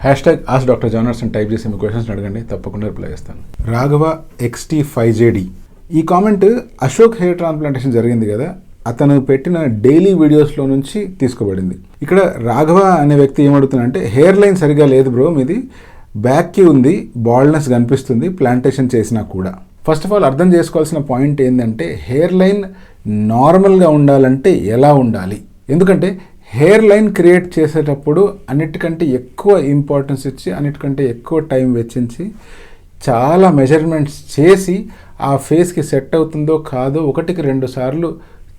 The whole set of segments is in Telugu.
హ్యాష్ట్యాగ్ ఆస్ డాక్టర్ జానర్స్ అని టైప్ చేసి మీ క్వశ్చన్స్ అడగండి, తప్పకుండా రిప్లై చేస్తాను. రాఘవ XT5JD ఈ కామెంట్ అశోక్ హెయిర్ ట్రాన్స్ప్లాంటేషన్ జరిగింది కదా, అతను పెట్టిన డైలీ వీడియోస్లో నుంచి తీసుకోబడింది. ఇక్కడ రాఘవ అనే వ్యక్తి ఏమడుగుతున్నాడంటే, హెయిర్ లైన్ సరిగా లేదు బ్రో, మీది బ్యాక్కి ఉంది, బాల్డ్నెస్ కనిపిస్తుంది ప్లాంటేషన్ చేసినా కూడా. ఫస్ట్ ఆఫ్ ఆల్ అర్థం చేసుకోవాల్సిన పాయింట్ ఏంటంటే, హెయిర్ లైన్ నార్మల్గా ఉండాలంటే ఎలా ఉండాలి? ఎందుకంటే హెయిర్ లైన్ క్రియేట్ చేసేటప్పుడు అన్నిటికంటే ఎక్కువ ఇంపార్టెన్స్ ఇచ్చి, అన్నిటికంటే ఎక్కువ టైం వెచ్చించి, చాలా మెజర్మెంట్స్ చేసి ఆ ఫేస్కి సెట్ అవుతుందో కాదో 1-2 సార్లు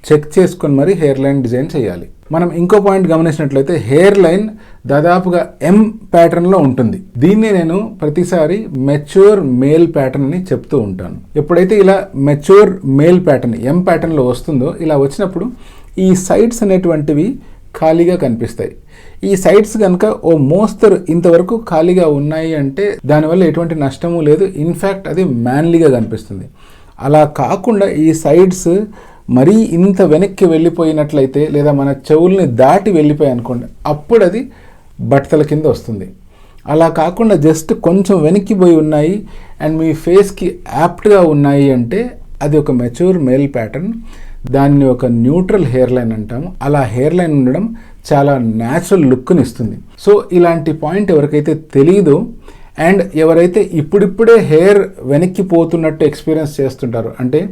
చెక్ చేసుకొని మరి హెయిర్ లైన్ డిజైన్ చేయాలి. మనం ఇంకో పాయింట్ గమనించినట్లయితే హెయిర్ లైన్ దాదాపుగా M ప్యాటర్న్లో ఉంటుంది. దీన్ని నేను ప్రతిసారి మెచ్యూర్ మేల్ ప్యాటర్న్ అని చెప్తూ ఉంటాను. ఎప్పుడైతే ఇలా మెచ్యూర్ మేల్ ప్యాటర్న్ M ప్యాటర్న్లో వస్తుందో, ఇలా వచ్చినప్పుడు ఈ సైడ్స్ అనేటువంటివి ఖాళీగా కనిపిస్తాయి. ఈ సైడ్స్ కనుక ఓ మోస్తరు ఇంతవరకు ఖాళీగా ఉన్నాయి అంటే దానివల్ల ఎటువంటి నష్టము లేదు, ఇన్ఫ్యాక్ట్ అది మ్యాన్లీగా కనిపిస్తుంది. అలా కాకుండా ఈ సైడ్స్ మరీ ఇంత వెనక్కి వెళ్ళిపోయినట్లయితే, లేదా మన చెవుల్ని దాటి వెళ్ళిపోయి అనుకోండి, అప్పుడు అది బట్టల కింద వస్తుంది. అలా కాకుండా జస్ట్ కొంచెం వెనక్కి పోయి ఉన్నాయి అండ్ మీ ఫేస్కి యాప్ట్గా ఉన్నాయి అంటే అది ఒక మెచ్యూర్ మేల్ ప్యాటర్న్. దాన్ని ఒక న్యూట్రల్ హెయిర్ లైన్ అంటాము. అలా హెయిర్ లైన్ ఉండడం చాలా న్యాచురల్ లుక్ని ఇస్తుంది. సో ఇలాంటి పాయింట్ ఎవరికైతే తెలియదో అండ్ ఎవరైతే ఇప్పుడిప్పుడే హెయిర్ వెనక్కి పోతున్నట్టు ఎక్స్పీరియన్స్ చేస్తుంటారో, అంటే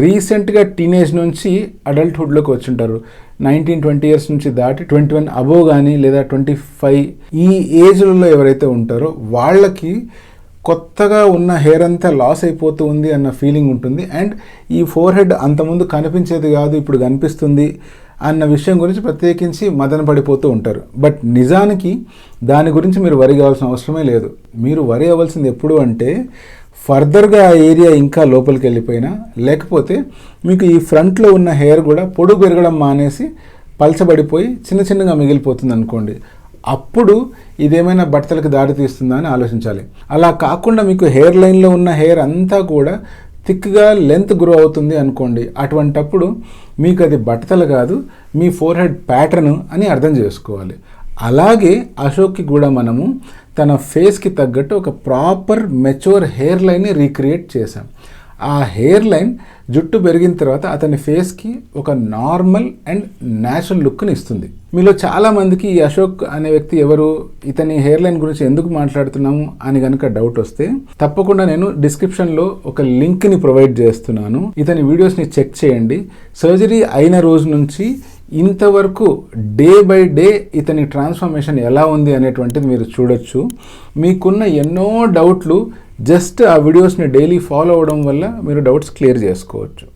రీసెంట్గా టీనేజ్ నుంచి అడల్ట్హుడ్లోకి వచ్చింటారు, 19-20 ఇయర్స్ నుంచి దాటి 21 అబోవ్ కానీ లేదా 25 ఈ ఏజ్లలో ఎవరైతే ఉంటారో వాళ్ళకి కొత్తగా ఉన్న హెయిర్ అంతా లాస్ అయిపోతూ ఉంది అన్న ఫీలింగ్ ఉంటుంది. అండ్ ఈ ఫోర్ హెడ్ అంతకుముందు కనిపించేది కాదు, ఇప్పుడు కనిపిస్తుంది అన్న విషయం గురించి ప్రత్యేకించి మదన పడిపోతూ ఉంటారు. బట్ నిజానికి దాని గురించి మీరు వరి కావాల్సిన అవసరమే లేదు. మీరు వరి అవ్వాల్సింది ఎప్పుడు అంటే, ఫర్దర్గా ఆ ఏరియా ఇంకా లోపలికి వెళ్ళిపోయినా, లేకపోతే మీకు ఈ ఫ్రంట్లో ఉన్న హెయిర్ కూడా పొడుగు పెరగడం మానేసి పలచబడిపోయి చిన్నగా మిగిలిపోతుంది అనుకోండి, అప్పుడు ఇదేమైనా బట్టలకు దారి తీస్తుందా అని ఆలోచించాలి. అలా కాకుండా మీకు హెయిర్ లైన్లో ఉన్న హెయిర్ అంతా కూడా థిక్గా లెంత్ గ్రో అవుతుంది అనుకోండి, అటువంటప్పుడు మీకు అది బట్టతలు కాదు, మీ ఫోర్ హెడ్ ప్యాటర్న్ అని అర్థం చేసుకోవాలి. అలాగే అశోక్కి కూడా మనము తన ఫేస్కి తగ్గట్టు ఒక ప్రాపర్ మెచ్యూర్ హెయిర్ లైన్ని రీక్రియేట్ చేశాం. ఆ హెయిర్ లైన్ జుట్టు పెరిగిన తర్వాత అతని ఫేస్కి ఒక నార్మల్ అండ్ న్యాచురల్ లుక్ని ఇస్తుంది. మీలో చాలామందికి ఈ అశోక్ అనే వ్యక్తి ఎవరు, ఇతని హెయిర్ లైన్ గురించి ఎందుకు మాట్లాడుతున్నాము అని కనుక డౌట్ వస్తే, తప్పకుండా నేను డిస్క్రిప్షన్లో ఒక లింక్ని ప్రొవైడ్ చేస్తున్నాను. ఇతని వీడియోస్ని చెక్ చేయండి. సర్జరీ అయిన రోజు నుంచి ఇంతవరకు డే బై డే ఇతని ట్రాన్స్ఫర్మేషన్ ఎలా ఉంది అనేటువంటిది మీరు చూడొచ్చు. మీకున్న ఎన్నో డౌట్లు జస్ట్ ఆ వీడియోస్ని డైలీ ఫాలో అవ్వడం వల్ల మీరు డౌట్స్ క్లియర్ చేసుకోవచ్చు.